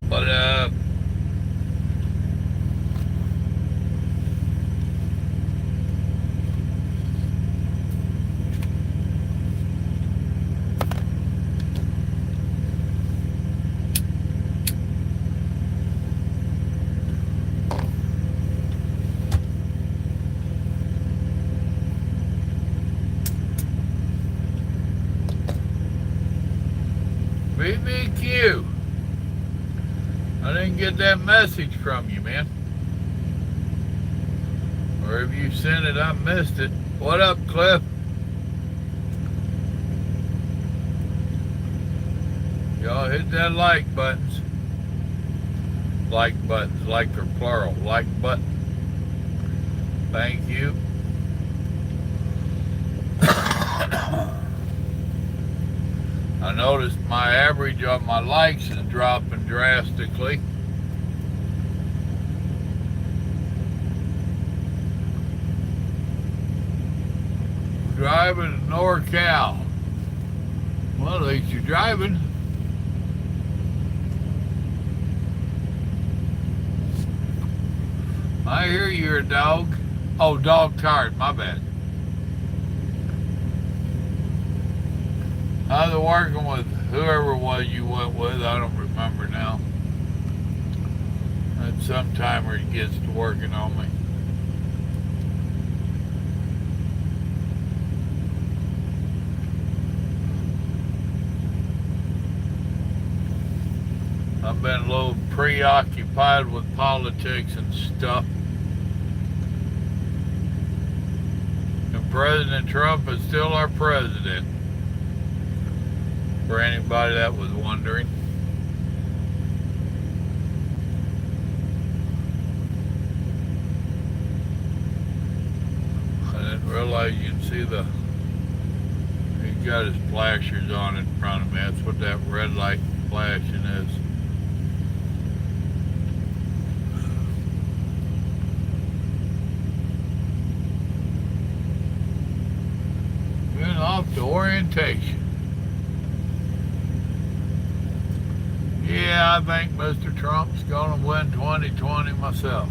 What up? BBQ. I didn't get that message from you, man. Or if you sent it, I missed it. What up, Cliff? Y'all hit that like buttons. Like buttons, like they're plural. Like button. Thank you. I noticed my average on my likes is dropping drastically. Driving to NorCal. Well, at least you're driving. I hear you're a dog. Oh, dog tired. My bad. How's it working with whoever it was you went with? I don't remember now. At some time where he gets to working on me. I've been a little preoccupied with politics and stuff. And President Trump is still our president. For anybody that was wondering. I didn't realize you can see he's got his flashers on in front of me. That's what that red light flashing is. Been off to orientation. Yeah, I think Mr. Trump's going to win 2020 myself.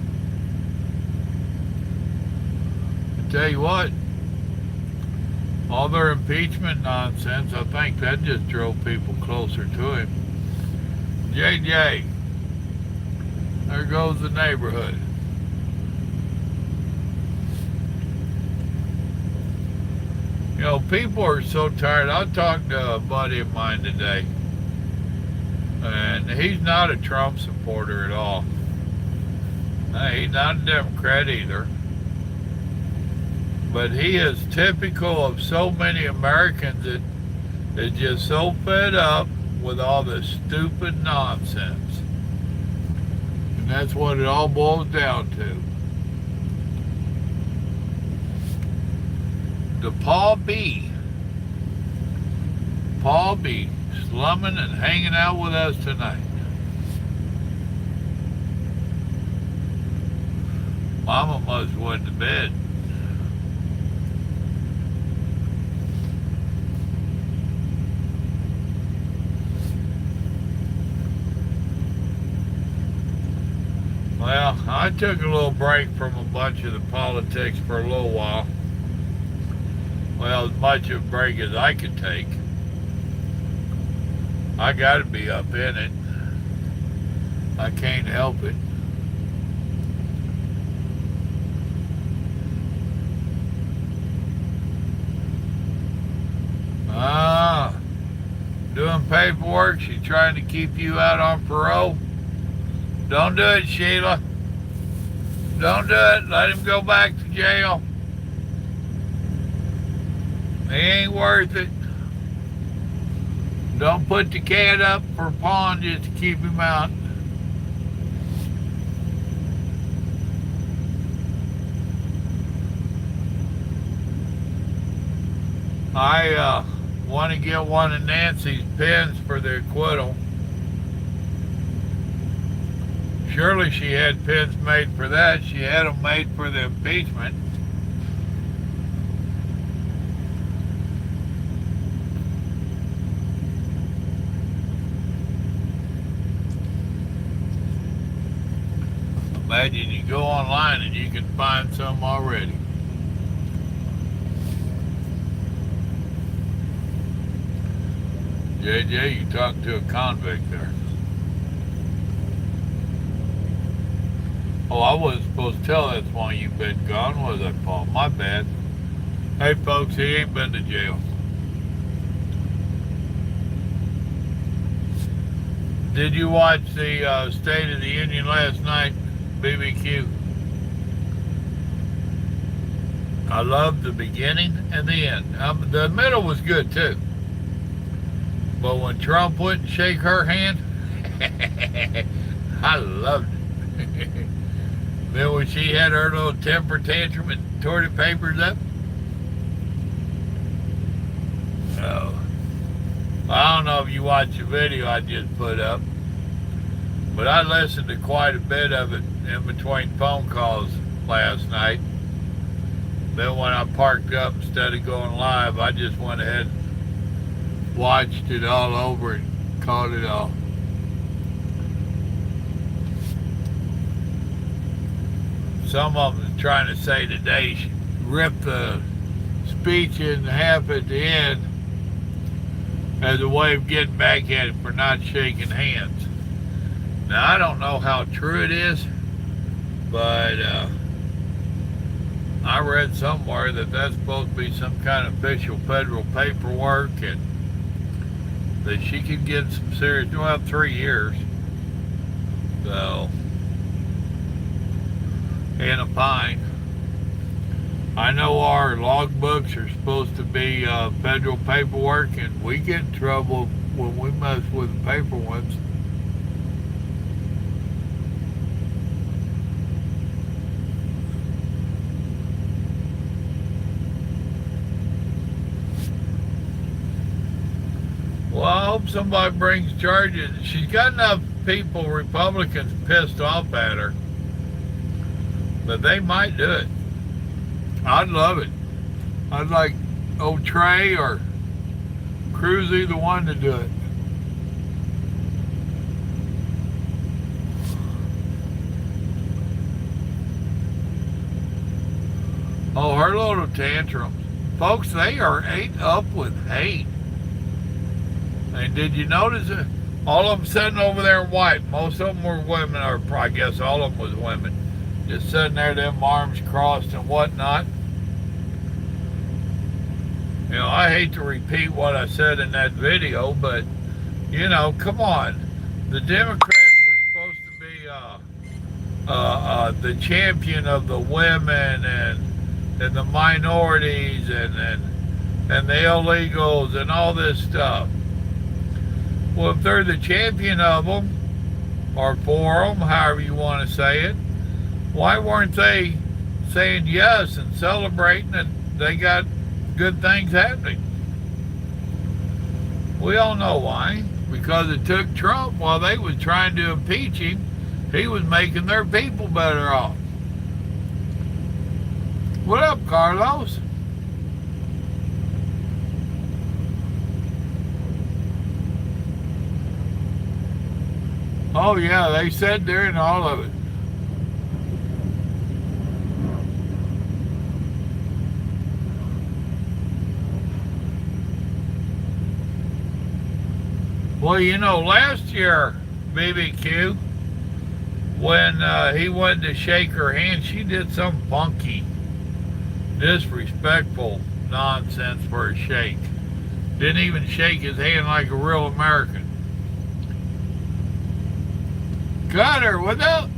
I tell you what, all their impeachment nonsense, I think that just drove people closer to him. JJ, there goes the neighborhood. You know, people are so tired. I talked to a buddy of mine today. And he's not a Trump supporter at all. He's not a Democrat either. But he is typical of so many Americans that is just so fed up with all this stupid nonsense. And that's what it all boils down to. The Paul B. Slumming and hanging out with us tonight. Mama must have went to bed. Well, I took a little break from a bunch of the politics for a little while. Well, as much of a break as I could take. I got to be up in it. I can't help it. Doing paperwork. She's trying to keep you out on parole. Don't do it, Sheila. Don't do it. Let him go back to jail. He ain't worth it. Don't put the cat up for a pawn just to keep him out. I want to get one of Nancy's pens for the acquittal. Surely she had pens made for that. She had them made for the impeachment. Imagine you go online and you can find some already. JJ, you talked to a convict there. Oh, I wasn't supposed to tell that's why you've been gone, was I, Paul? My bad. Hey, folks, he ain't been to jail. Did you watch the State of the Union last night, BBQ? I loved the beginning and the end. The middle was good, too. But when Trump wouldn't shake her hand, I loved it. Then when she had her little temper tantrum and tore the papers up, oh, I don't know if you watched the video I just put up, but I listened to quite a bit of it in between phone calls last night. Then when I parked up, instead of going live, I just went ahead and watched it all over and caught it all. Some of them are trying to say today she ripped the speech in half at the end as a way of getting back at it for not shaking hands. Now, I don't know how true it is, but I read somewhere that that's supposed to be some kind of official federal paperwork and that she could get some serious, well, 3 years. So, in a fine. I know our logbooks are supposed to be federal paperwork, and we get in trouble when we mess with the paper ones. Well, I hope somebody brings charges. She's got enough people, Republicans, pissed off at her, but they might do it. I'd love it. I'd like old Trey or Cruz, either one, to do it. Oh, her little tantrums. Folks, they are ate up with hate. And did you notice it? All of them sitting over there in white. Most of them were women, or I guess all of them was women. Just sitting there, them arms crossed and whatnot. You know, I hate to repeat what I said in that video, but, you know, come on. The Democrats were supposed to be the champion of the women and the minorities and the illegals and all this stuff. Well, if they're the champion of them, or for them, however you want to say it, why weren't they saying yes and celebrating that they got good things happening? We all know why. Because it took Trump, while they was trying to impeach him, he was making their people better off. What up, Carlos? Oh yeah, they said during all of it. Well, you know, last year, BBQ, when he went to shake her hand, she did some funky, disrespectful nonsense for a shake. Didn't even shake his hand like a real American. Got her, what up?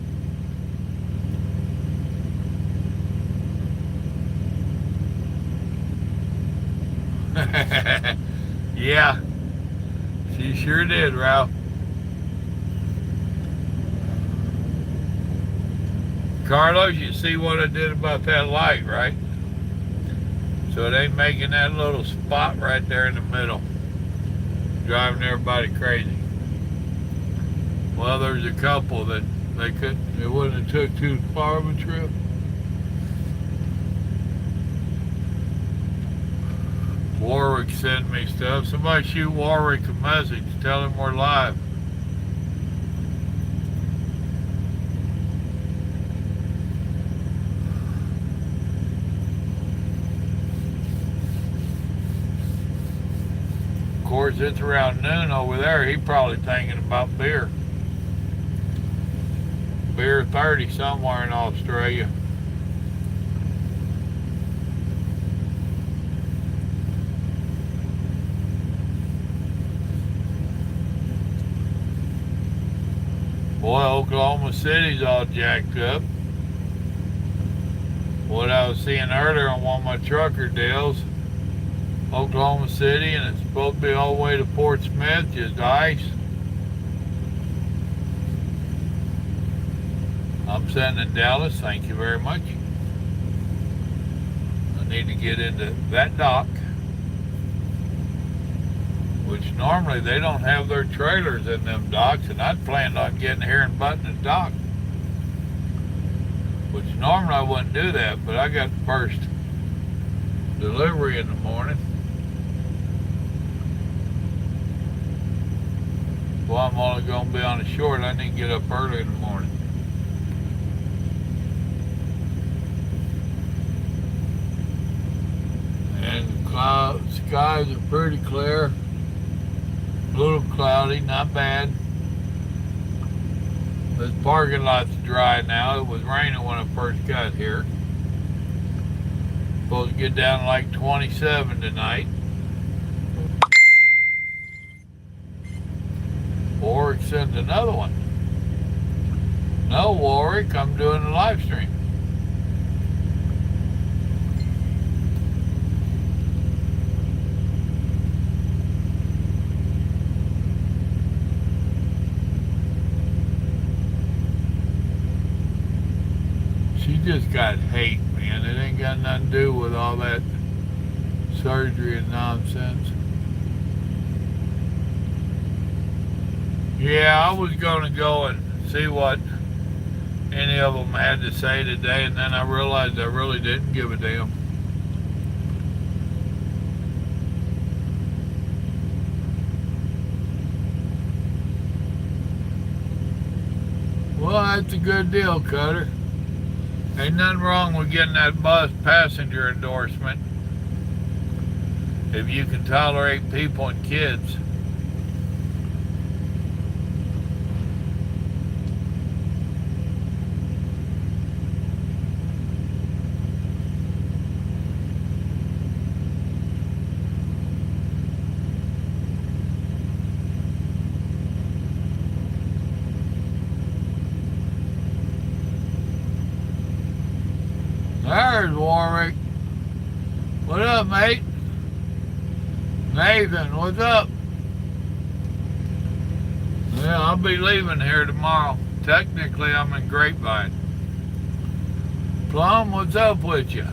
Yeah, she sure did, Ralph. Carlos, you see what I did about that light, right? So it ain't making that little spot right there in the middle, driving everybody crazy. Well, there's a couple that it wouldn't have took too far of a trip. Warwick sent me stuff. Somebody shoot Warwick a message, tell him we're live. course, it's around noon over there. He probably thinking about beer. Beer 30 somewhere in Australia. Boy, Oklahoma City's all jacked up. What I was seeing earlier on one of my trucker deals, Oklahoma City, and it's supposed to be all the way to Fort Smith, just ice. I'm sitting in Dallas, thank you very much. I need to get into that dock, which normally they don't have their trailers in them docks, and I'd planned on getting here and butting the dock, which normally I wouldn't do that, but I got the first delivery in the morning. Well, I'm only going to be on the short. I need to get up early in the morning. And the skies are pretty clear. A little cloudy, not bad. This parking lot's dry now. It was raining when I first got here. Supposed to get down to like 27 tonight. Warwick sent another one. No, Warwick, I'm doing a live stream. She just got hate, man. It ain't got nothing to do with all that surgery and nonsense. Yeah, I was going to go and see what any of them had to say today, and then I realized I really didn't give a damn. Well, that's a good deal, Cutter. Ain't nothing wrong with getting that bus passenger endorsement if you can tolerate people and kids. There's Warwick. What up, mate? Nathan, what's up? Yeah, I'll be leaving here tomorrow. Technically, I'm in Grapevine. Plum, what's up with you?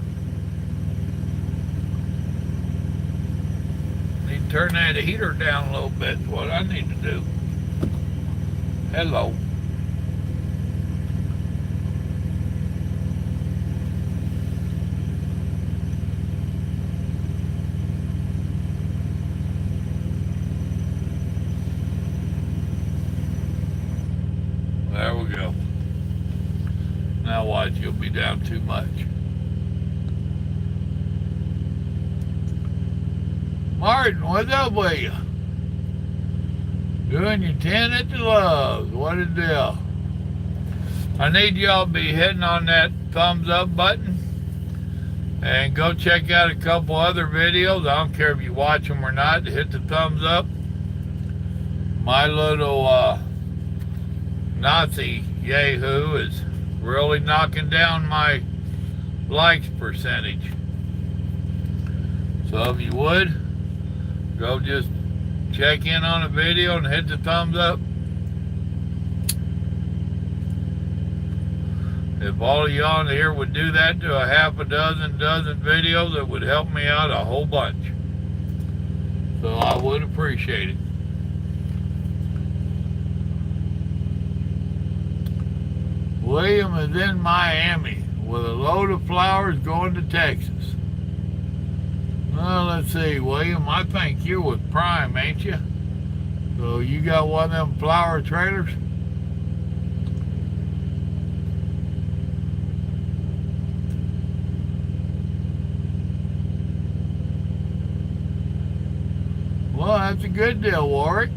Need to turn that heater down a little bit, is what I need to do. Hello. There we go. Now watch, you'll be down too much. Martin, what's up with you? Doing your 10 at the Loves. What a deal. I need y'all to be hitting on that thumbs up button and go check out a couple other videos. I don't care if you watch them or not. Hit the thumbs up. My little Nazi Yahoo is really knocking down my likes percentage. So if you would, go just check in on a video and hit the thumbs up. If all of you on here would do that to a half a dozen videos, it would help me out a whole bunch. So I would appreciate it. William is in Miami with a load of flowers going to Texas. Well, let's see, William, I think you're with Prime, ain't you? So you got one of them flower trailers? Well, that's a good deal, Warwick.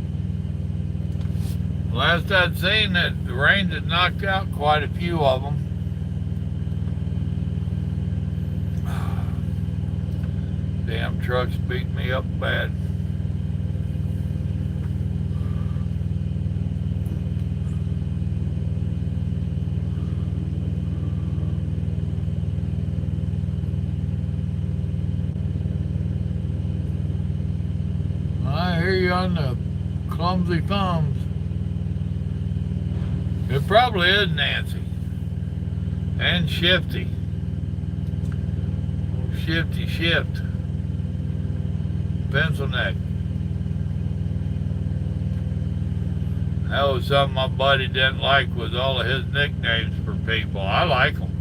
Last I'd seen that the rains had knocked out quite a few of them. Damn trucks beat me up bad. I hear you on the clumsy thumbs. It probably is Nancy. And Shifty. Shifty Shift. Pencil neck. That was something my buddy didn't like, was all of his nicknames for people. I like them.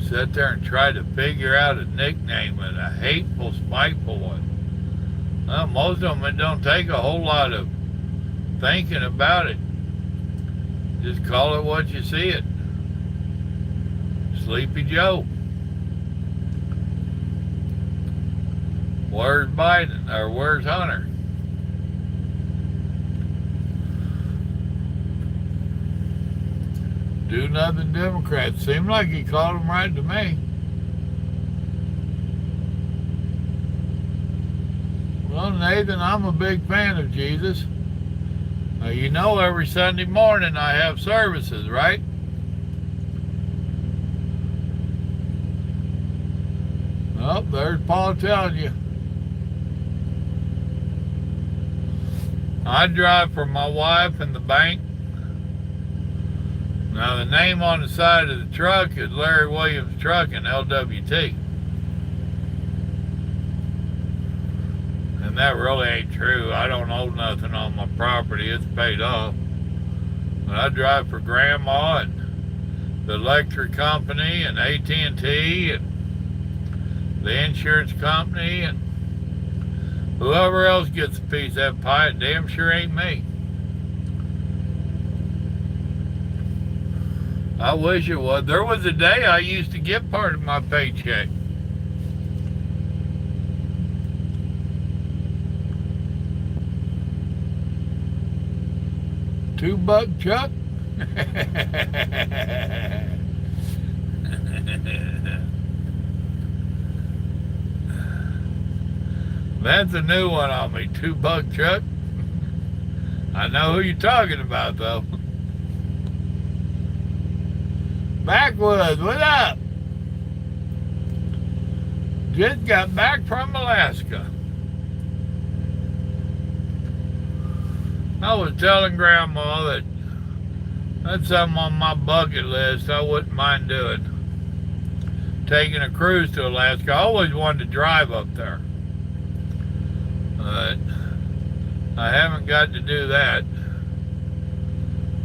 Sit there and try to figure out a nickname and a hateful, spiteful one. Well, most of them, it don't take a whole lot of thinking about it. Just call it what you see it. Sleepy Joe. Where's Biden? Or where's Hunter? Do nothing Democrats. Seemed like he called them right to me. Well, Nathan, I'm a big fan of Jesus. You know, every Sunday morning I have services, right? Oh, there's Paul telling you. I drive for my wife and the bank. Now, the name on the side of the truck is Larry Williams Trucking, LWT. And that really ain't true. I don't owe nothing on my property. It's paid off. But I drive for Grandma and the electric company and AT&T and the insurance company and whoever else gets a piece of that pie, it damn sure ain't me. I wish it was. There was a day I used to get part of my paycheck. $2 Chuck? That's a new one on me, $2 Chuck. I know who you're talking about, though. Backwoods, what up? Just got back from Alaska. I was telling Grandma that that's something on my bucket list I wouldn't mind doing. Taking a cruise to Alaska. I always wanted to drive up there. But I haven't got to do that.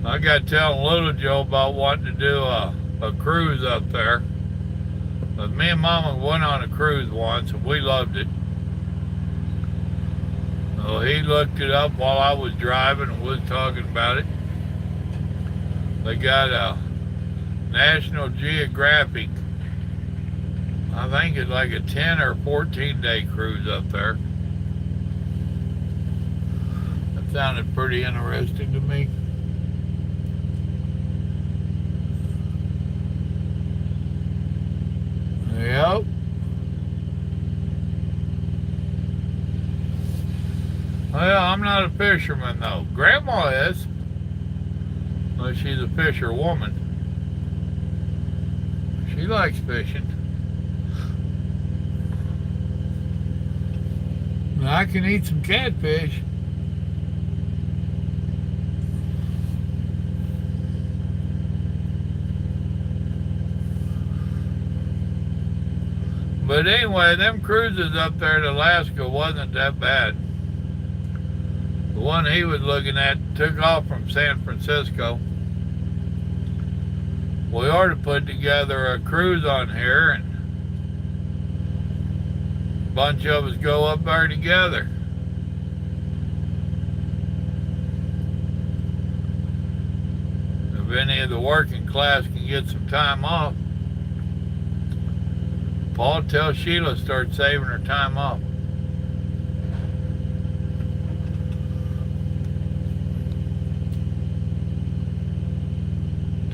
I got telling Little Joe about wanting to do a cruise up there. But me and Mama went on a cruise once and we loved it. So he looked it up while I was driving and was talking about it. They got a National Geographic, I think it's like a 10 or 14 day cruise up there. That sounded pretty interesting to me. Yep. Well, I'm not a fisherman though. Grandma is. Well, she's a fisher woman. She likes fishing. And I can eat some catfish. But anyway, them cruises up there to Alaska wasn't that bad. The one he was looking at took off from San Francisco. We ought to put together a cruise on here and a bunch of us go up there together. If any of the working class can get some time off. Paul, tell Sheila to start saving her time off.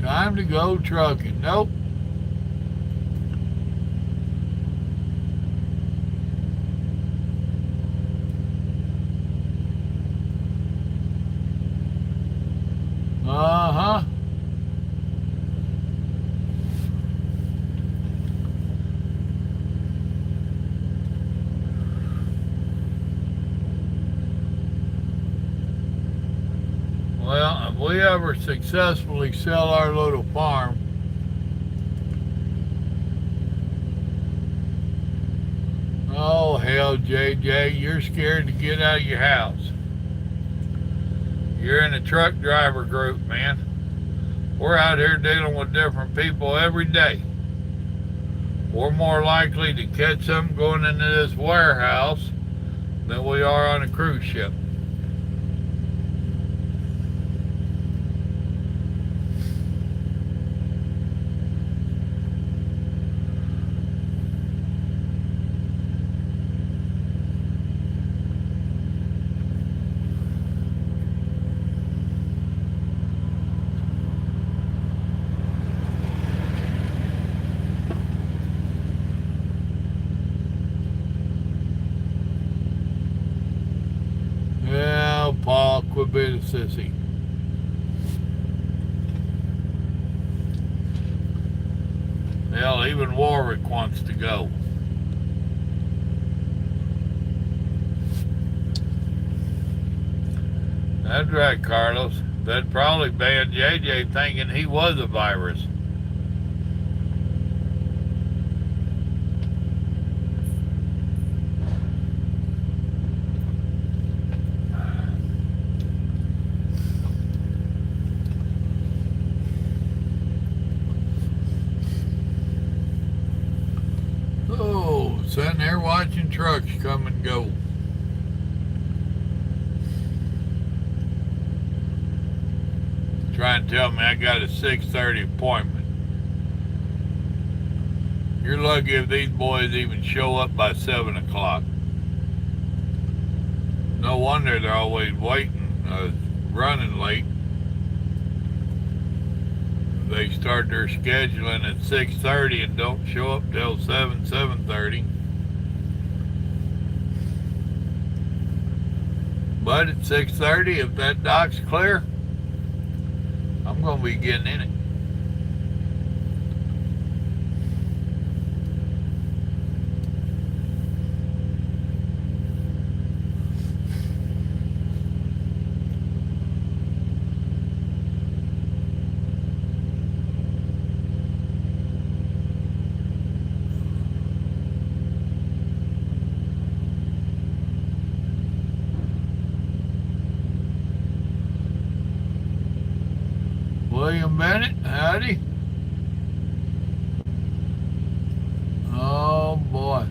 Time to go trucking. Nope. Uh-huh. Well, if we ever successfully sell our little farm, oh hell, JJ, you're scared to get out of your house. You're in a truck driver group, man. We're out here dealing with different people every day. We're more likely to catch something going into this warehouse than we are on a cruise ship. Well, Paul, quit being a sissy. Hell, even Warwick wants to go. That's right, Carlos. They'd probably ban JJ thinking he was a virus. Oh, sitting there watching trucks come and go. Trying to tell me I got a 6:30 appointment. You're lucky if these boys even show up by 7 o'clock. No wonder they're always waiting, running late. They start their scheduling at 6:30 and don't show up till 7:30. But at 6:30, if that dock's clear, I'm going to be getting in it. William Bennett, howdy. Oh boy.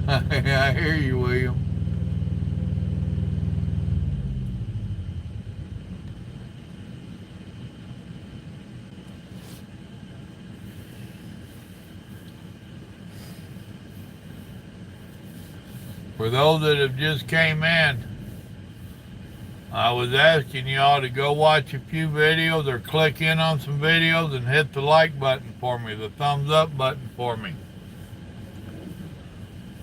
I hear you, William. For those that have just came in, I was asking y'all to go watch a few videos or click in on some videos and hit the like button for me, the thumbs up button for me.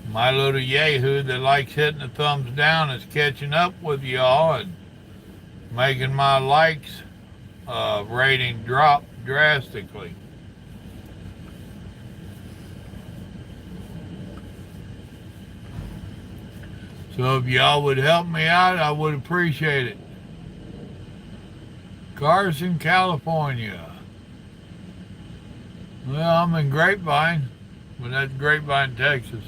My little yahoo that likes hitting the thumbs down is catching up with y'all and making my likes rating drop drastically. So if y'all would help me out, I would appreciate it. Carson, California. Well, I'm in Grapevine, but that's Grapevine, Texas.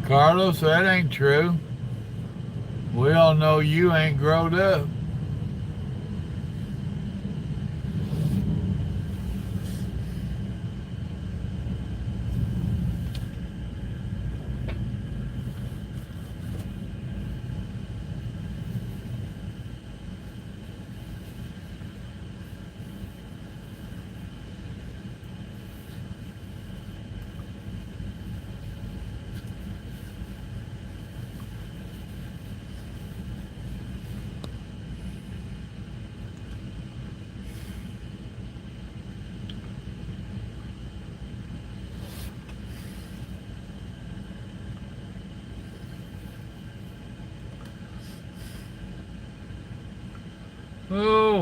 Carlos, that ain't true. We all know you ain't growed up.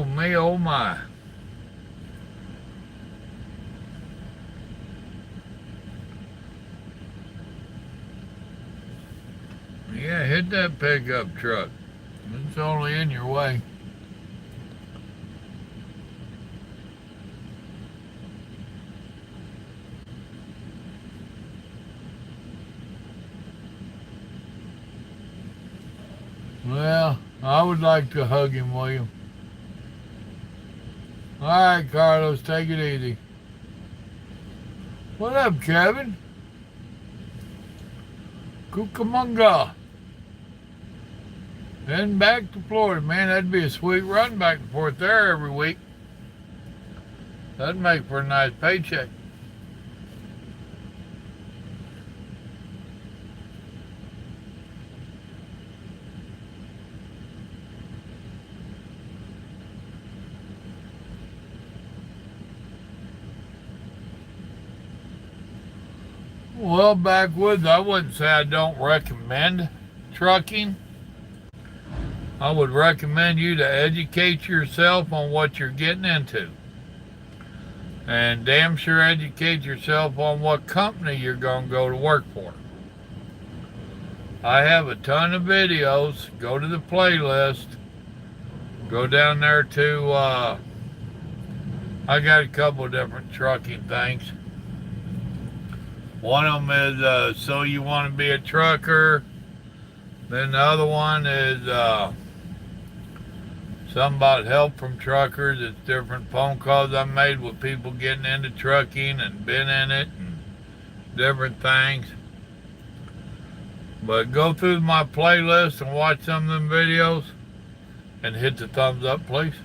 Oh me, oh my. Yeah, hit that pickup truck. It's only in your way. Well, I would like to hug him, William. All right, Carlos, take it easy. What up, Kevin? Cucamonga. Heading back to Florida, man. That'd be a sweet run back and forth there every week. That'd make for a nice paycheck. Well, backwoods, I wouldn't say I don't recommend trucking. I would recommend you to educate yourself on what you're getting into. And damn sure educate yourself on what company you're going to go to work for. I have a ton of videos. Go to the playlist. Go down there to, I got a couple of different trucking things. One of them is So You Want to Be a Trucker. Then the other one is something about help from truckers. It's different phone calls I made with people getting into trucking and been in it and different things. But go through my playlist and watch some of them videos and hit the thumbs up, please.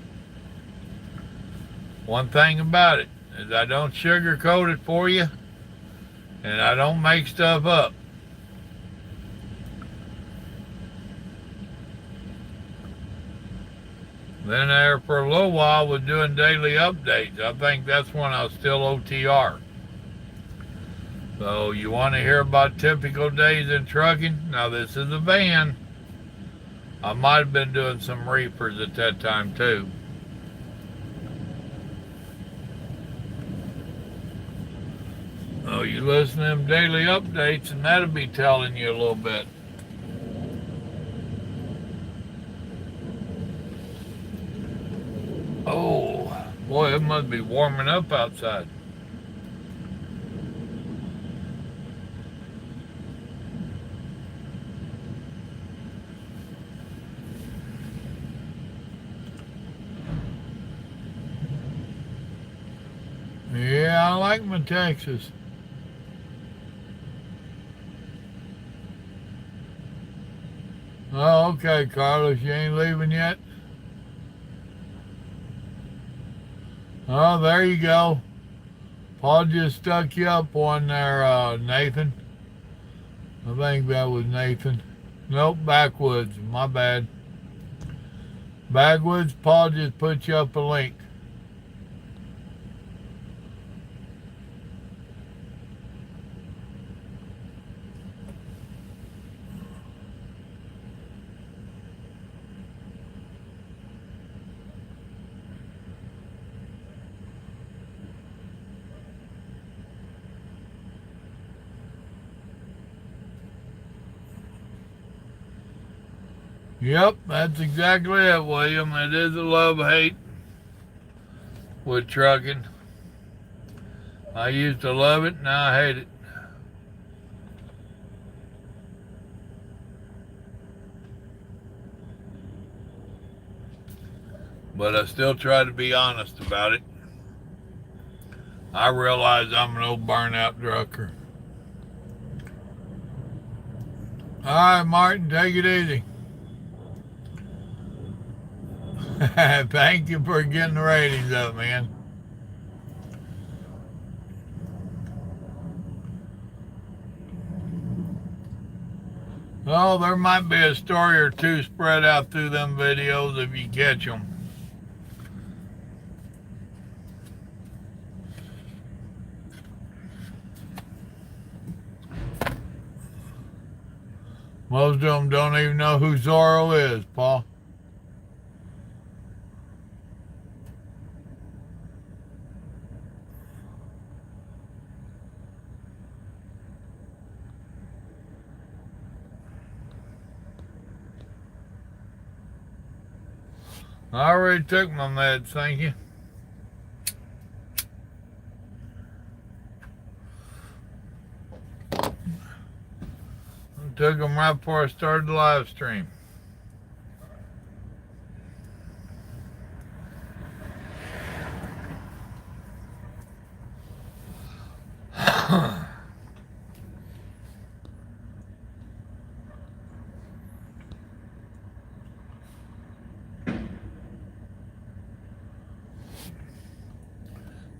One thing about it is I don't sugarcoat it for you and I don't make stuff up. Then there for a little while was doing daily updates. I think that's when I was still OTR. So you want to hear about typical days in trucking? Now this is a van. I might have been doing some reefers at that time too. So you listen to them daily updates and that'll be telling you a little bit. Oh, boy, it must be warming up outside. Yeah, I like my Texas. Oh, okay, Carlos, you ain't leaving yet? Oh, there you go. Paul just stuck you up on there, Nathan. I think that was Nathan. Nope, Backwoods. My bad. Backwoods, Paul just put you up a link. Yep, that's exactly it, William. It is a love-hate with trucking. I used to love it, now I hate it. But I still try to be honest about it. I realize I'm an old burnout trucker. All right, Martin, take it easy. Thank you for getting the ratings up, man. Well, there might be a story or two spread out through them videos if you catch them. Most of them don't even know who Zorro is, Paul. I already took my meds, thank you. I took them right before I started the live stream.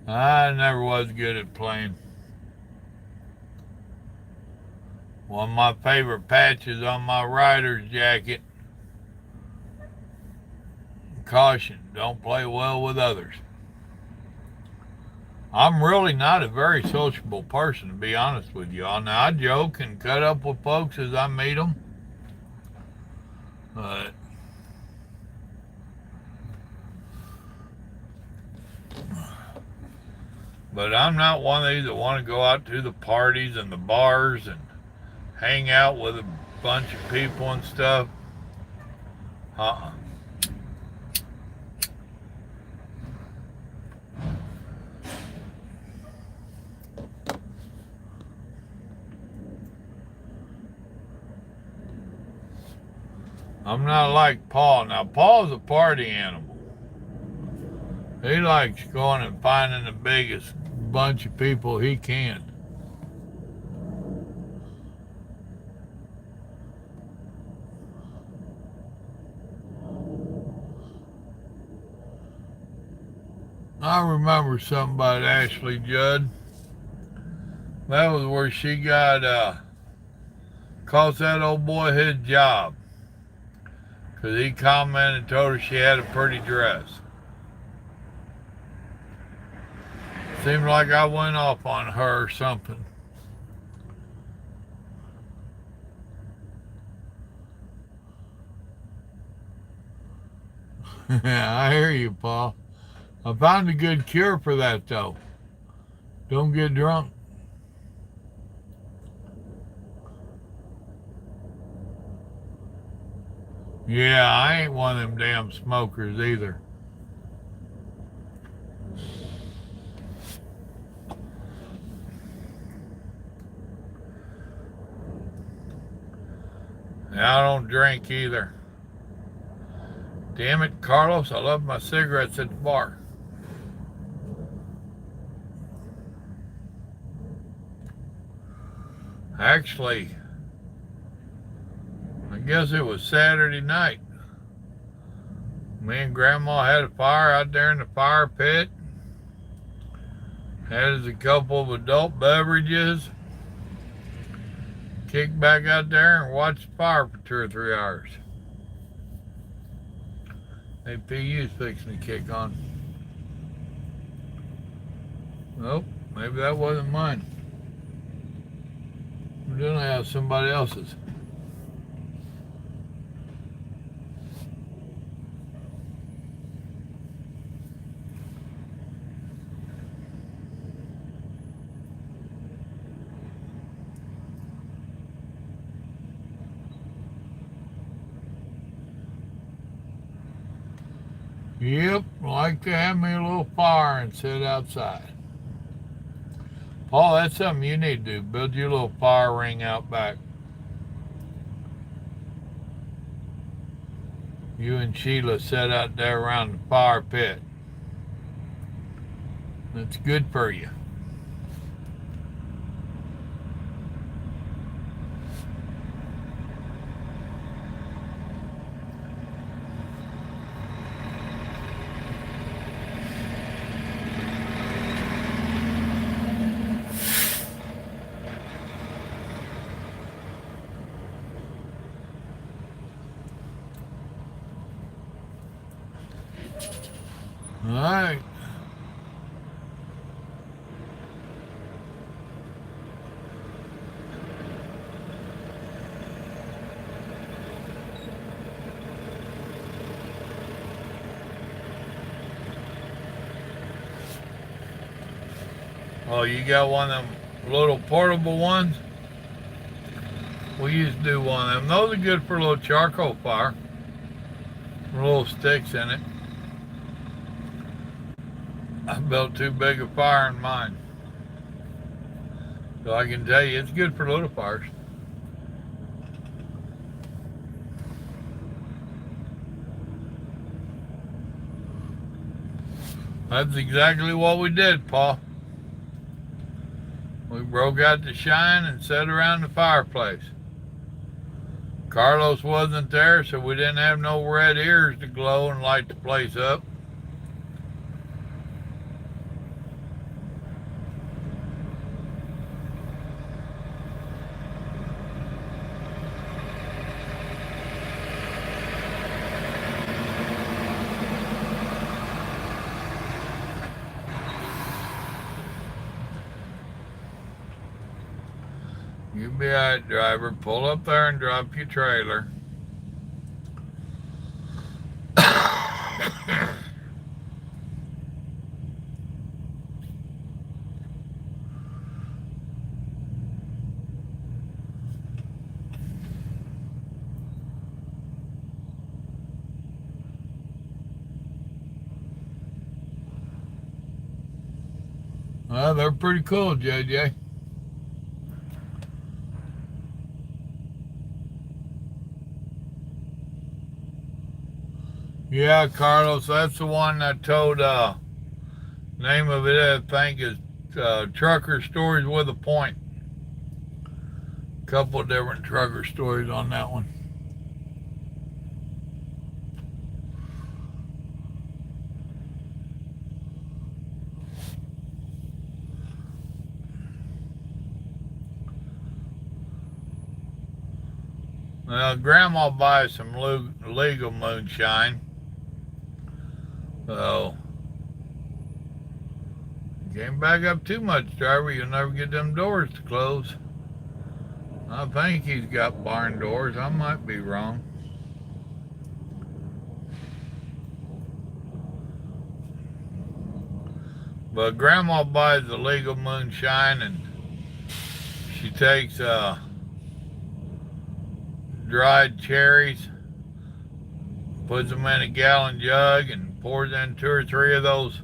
I never was good at playing. One of my favorite patches on my rider's jacket. Caution, don't play well with others. I'm really not a very sociable person, to be honest with y'all. Now, I joke and cut up with folks as I meet them. But I'm not one of these that want to go out to the parties and the bars and hang out with a bunch of people and stuff. I'm not like Paul. Now, Paul's a party animal. He likes going and finding the biggest bunch of people he can. I remember something about Ashley Judd. That was where she got, cost that old boy his job. Because he commented and told her she had a pretty dress. Seemed like I went off on her or something. Yeah, I hear you, Paul. I found a good cure for that, though. Don't get drunk. Yeah, I ain't one of them damn smokers either. And I don't drink either. Damn it, Carlos, I love my cigarettes at the bar. Actually, I guess it was Saturday night. Me and Grandma had a fire out there in the fire pit. Had us a couple of adult beverages. Kicked back out there and watched the fire for 2 or 3 hours. APU's fixing to kick on. Nope, maybe that wasn't mine. We don't have somebody else's. Yep, like to have me a little fire and sit outside. Paul, that's something you need to do. Build your little fire ring out back. You and Sheila sit out there around the fire pit. That's good for you. All right. Oh, you got one of them little portable ones? We used to do one of them. Those are good for a little charcoal fire. Little sticks in it. I built too big a fire in mine. So I can tell you it's good for little fires. That's exactly what we did, Paul. We broke out the shine and sat around the fireplace. Carlos wasn't there, so we didn't have no red ears to glow and light the place up. You be alright, driver. Pull up there and drop your trailer. Well, they're pretty cool, JJ. Yeah, Carlos, that's the one I told, name of it, I think, is Trucker Stories with a Point. Couple of different trucker stories on that one. Well, Grandma buys some legal moonshine. So, you can't back up too much, driver. You'll never get them doors to close. I think he's got barn doors. I might be wrong. But Grandma buys the legal moonshine, and she takes dried cherries, puts them in a gallon jug, and pours in 2 or 3 of those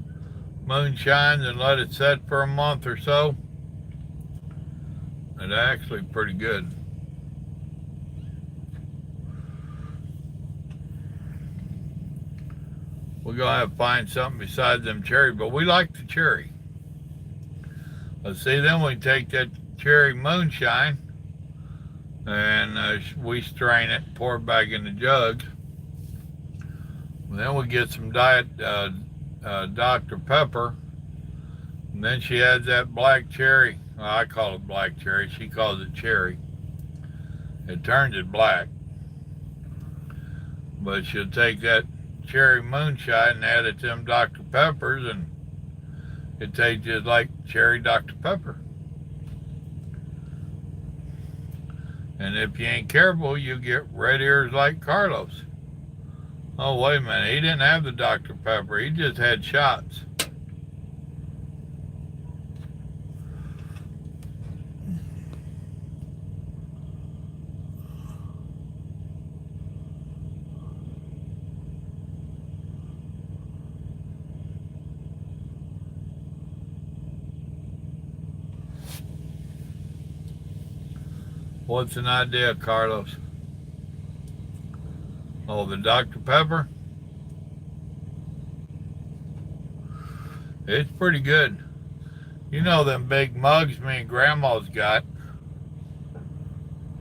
moonshines and let it set for a month or so. It's actually pretty good. We're gonna have to find something besides them cherry, but we like the cherry. Let's see, then we take that cherry moonshine and we strain it, pour it back in the jugs. Then we get some diet Dr. Pepper, and then she adds that black cherry. Well, I call it black cherry. She calls it cherry. It turns it black. But she'll take that cherry moonshine and add it to them Dr. Peppers, and it tastes just like cherry Dr. Pepper. And if you ain't careful, you get red ears like Carlos. Oh, wait a minute. He didn't have the Dr. Pepper. He just had shots. What's an idea, Carlos? Oh, the Dr. Pepper? It's pretty good. You know them big mugs me and Grandma's got.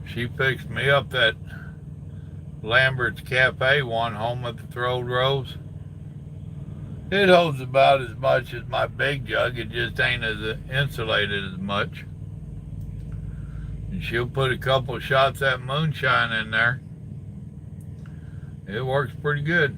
She fixed me up that Lambert's Cafe one home at the Throld Rose. It holds about as much as my big jug. It just ain't as insulated as much. And she'll put a couple shots of that moonshine in there. It works pretty good.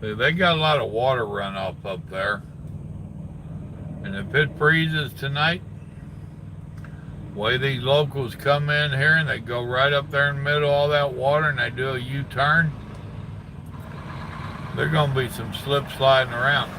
They got a lot of water runoff up there. And if it freezes tonight, the way these locals come in here and they go right up there in the middle of all that water and they do a U-turn, there's going to be some slip sliding around.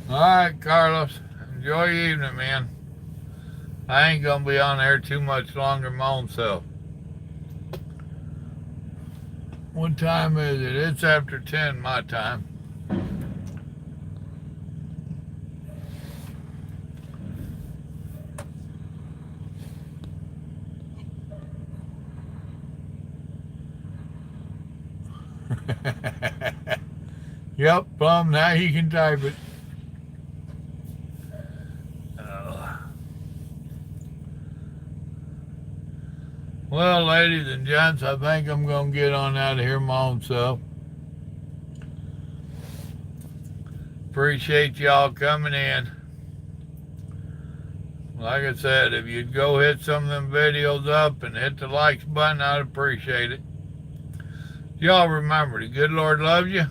All right, Carlos. Enjoy your evening, man. I ain't gonna be on there too much longer my own self. What time is it? It's after 10 my time. Yep, Plum, now you can type it. Well, ladies and gents, I think I'm going to get on out of here my own self. Appreciate y'all coming in. Like I said, if you'd go hit some of them videos up and hit the likes button, I'd appreciate it. Y'all remember, the good Lord loves you.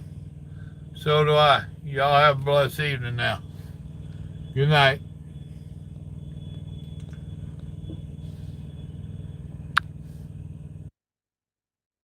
So do I. Y'all have a blessed evening now. Good night.